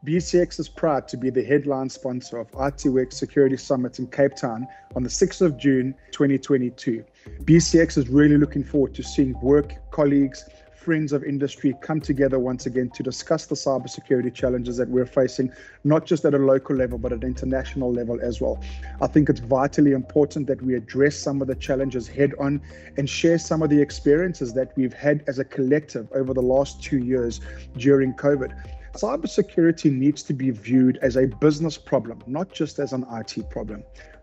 BCX is proud to be the headline sponsor of ITWeb Security Summit in Cape Town on the 6th of June 2022. BCX is really looking forward to seeing work, colleagues, friends of industry come together once again to discuss the cybersecurity challenges that we're facing, not just at a local level, but at an international level as well. I think it's vitally important that we address some of the challenges head on and share some of the experiences that we've had as a collective over the last 2 years during COVID. Cybersecurity needs to be viewed as a business problem, not just as an IT problem.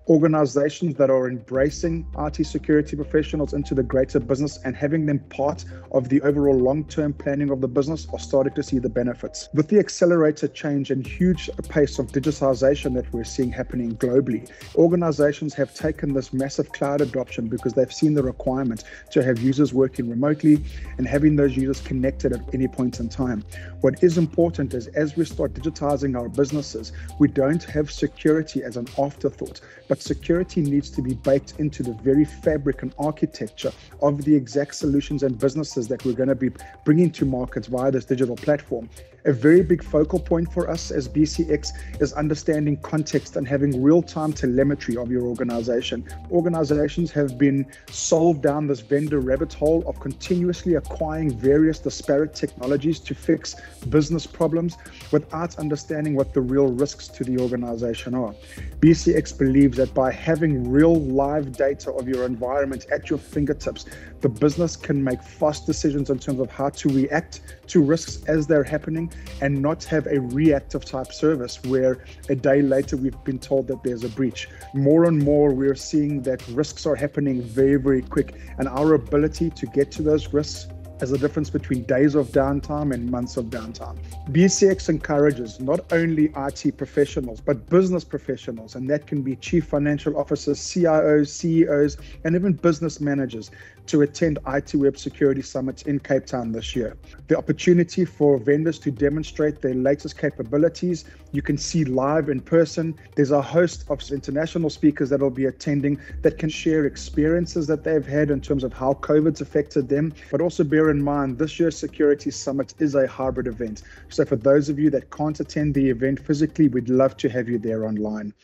Organizations that are embracing IT security professionals into the greater business and having them part of the overall long-term planning of the business are starting to see the benefits. With the accelerated change and huge pace of digitization that we're seeing happening globally, organizations have taken this massive cloud adoption because they've seen the requirement to have users working remotely and having those users connected at any point in time. What is important is as we start digitizing our businesses, we don't have security as an afterthought, but security needs to be baked into the very fabric and architecture of the exact solutions and businesses that we're going to be bringing to markets via this digital platform. A very big focal point for us as BCX is understanding context and having real-time telemetry of your organization. Organizations have been sold down this vendor rabbit hole of continuously acquiring various disparate technologies to fix business problems without understanding what the real risks to the organization are. BCX believes that by having real live data of your environment at your fingertips, the business can make fast decisions in terms of how to react to risks as they're happening and not have a reactive type service where a day later we've been told that there's a breach. More and more we're seeing that risks are happening very, very quick, and our ability to get to those risks as a difference between days of downtime and months of downtime. BCX encourages not only IT professionals, but business professionals, and that can be chief financial officers, CIOs, CEOs, and even business managers to attend ITWeb Security Summit in Cape Town this year. The opportunity for vendors to demonstrate their latest capabilities, you can see live in person. There's a host of international speakers that will be attending that can share experiences that they've had in terms of how COVID's affected them, but also bear in mind this year's Security Summit is a hybrid event. So for those of you that can't attend the event physically, we'd love to have you there online.